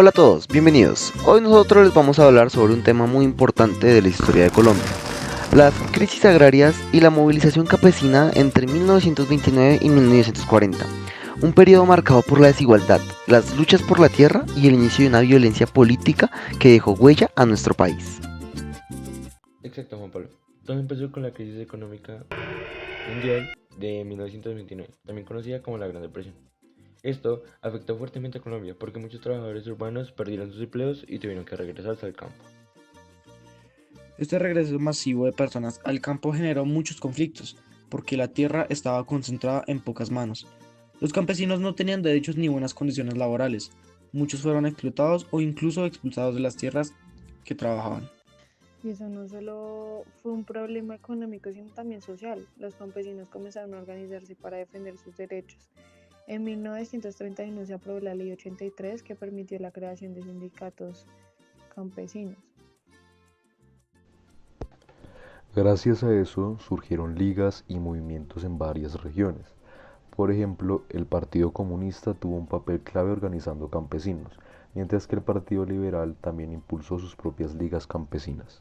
Hola a todos, bienvenidos. Hoy nosotros les vamos a hablar sobre un tema muy importante de la historia de Colombia, las crisis agrarias y la movilización campesina entre 1929 y 1940, un periodo marcado por la desigualdad, las luchas por la tierra y el inicio de una violencia política que dejó huella a nuestro país. Exacto, Juan Pablo. Todo empezó con la crisis económica mundial de 1929, también conocida como la Gran Depresión. Esto afectó fuertemente a Colombia porque muchos trabajadores urbanos perdieron sus empleos y tuvieron que regresarse al campo. Este regreso masivo de personas al campo generó muchos conflictos, porque la tierra estaba concentrada en pocas manos. Los campesinos no tenían derechos ni buenas condiciones laborales. Muchos fueron explotados o incluso expulsados de las tierras que trabajaban. Y eso no solo fue un problema económico, sino también social. Los campesinos comenzaron a organizarse para defender sus derechos. En 1931 se aprobó la Ley 83 que permitió la creación de sindicatos campesinos. Gracias a eso surgieron ligas y movimientos en varias regiones. Por ejemplo, el Partido Comunista tuvo un papel clave organizando campesinos, mientras que el Partido Liberal también impulsó sus propias ligas campesinas.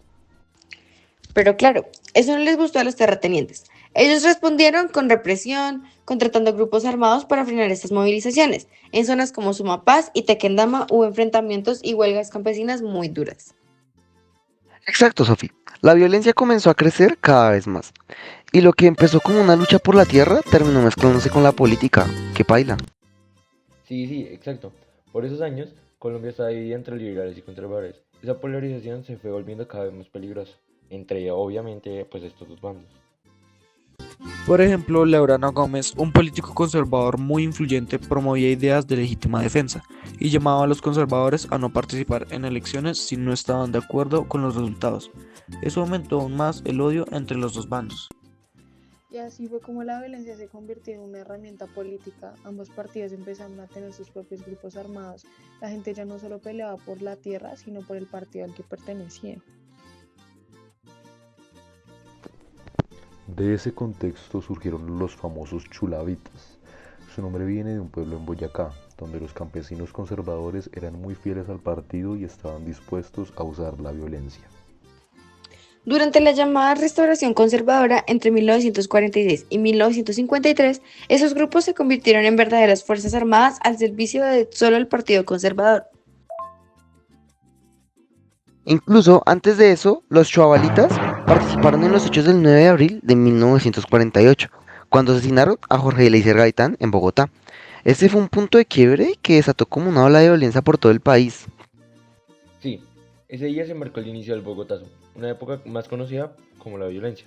Pero claro, eso no les gustó a los terratenientes. Ellos respondieron con represión, contratando grupos armados para frenar estas movilizaciones. En zonas como Sumapaz y Tequendama hubo enfrentamientos y huelgas campesinas muy duras. Exacto, Sofi. La violencia comenzó a crecer cada vez más, y lo que empezó como una lucha por la tierra terminó mezclándose con la política. ¡Qué paila! Sí, exacto. Por esos años, Colombia estaba dividida entre liberales y conservadores. Esa polarización se fue volviendo cada vez más peligrosa, entre obviamente pues estos dos bandos. Por ejemplo, Laureano Gómez, un político conservador muy influyente, promovía ideas de legítima defensa y llamaba a los conservadores a no participar en elecciones si no estaban de acuerdo con los resultados. Eso aumentó aún más el odio entre los dos bandos. Y así fue como la violencia se convirtió en una herramienta política. Ambos partidos empezaron a tener sus propios grupos armados. La gente ya no solo peleaba por la tierra, sino por el partido al que pertenecía. De ese contexto surgieron los famosos chulavitas. Su nombre viene de un pueblo en Boyacá, donde los campesinos conservadores eran muy fieles al partido y estaban dispuestos a usar la violencia. Durante la llamada Restauración Conservadora entre 1946 y 1953, esos grupos se convirtieron en verdaderas fuerzas armadas al servicio de solo el Partido Conservador. Incluso antes de eso, los chuavalitas participaron en los hechos del 9 de abril de 1948, cuando asesinaron a Jorge Eliezer Gaitán en Bogotá. Este fue un punto de quiebre que desató como una ola de violencia por todo el país. Sí, ese día se marcó el inicio del Bogotazo, una época más conocida como la violencia,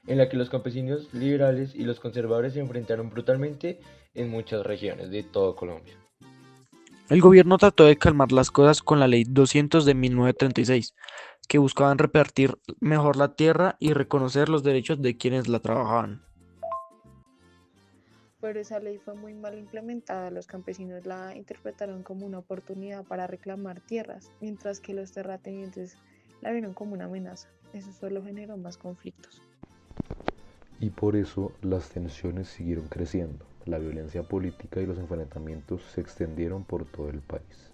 en la que los campesinos liberales y los conservadores se enfrentaron brutalmente en muchas regiones de todo Colombia. El gobierno trató de calmar las cosas con la Ley 200 de 1936, que buscaban repartir mejor la tierra y reconocer los derechos de quienes la trabajaban. Pero esa ley fue muy mal implementada. Los campesinos la interpretaron como una oportunidad para reclamar tierras, mientras que los terratenientes la vieron como una amenaza. Eso solo generó más conflictos. Y por eso las tensiones siguieron creciendo. La violencia política y los enfrentamientos se extendieron por todo el país.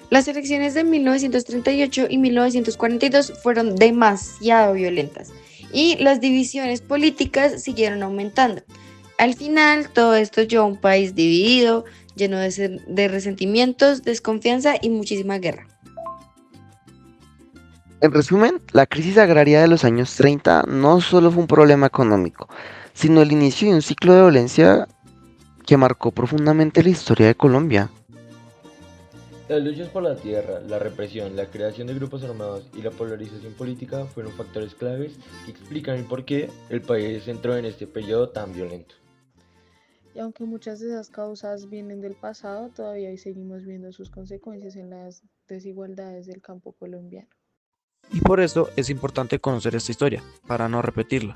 Las elecciones de 1938 y 1942 fueron demasiado violentas y las divisiones políticas siguieron aumentando. Al final, todo esto llevó a un país dividido, lleno de resentimientos, desconfianza y muchísima guerra. En resumen, la crisis agraria de los años 30 no solo fue un problema económico, sino el inicio de un ciclo de violencia que marcó profundamente la historia de Colombia. Las luchas por la tierra, la represión, la creación de grupos armados y la polarización política fueron factores claves que explican el por qué el país entró en este periodo tan violento. Y aunque muchas de esas causas vienen del pasado, todavía hoy seguimos viendo sus consecuencias en las desigualdades del campo colombiano. Y por eso es importante conocer esta historia, para no repetirla.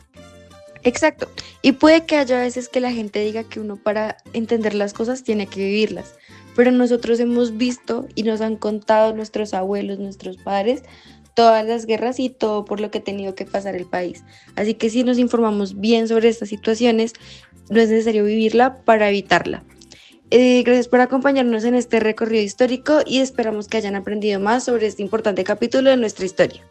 Exacto. Y puede que haya veces que la gente diga que uno para entender las cosas tiene que vivirlas, pero nosotros hemos visto y nos han contado nuestros abuelos, nuestros padres, todas las guerras y todo por lo que ha tenido que pasar el país. Así que si nos informamos bien sobre estas situaciones, no es necesario vivirla para evitarla. Gracias por acompañarnos en este recorrido histórico y esperamos que hayan aprendido más sobre este importante capítulo de nuestra historia.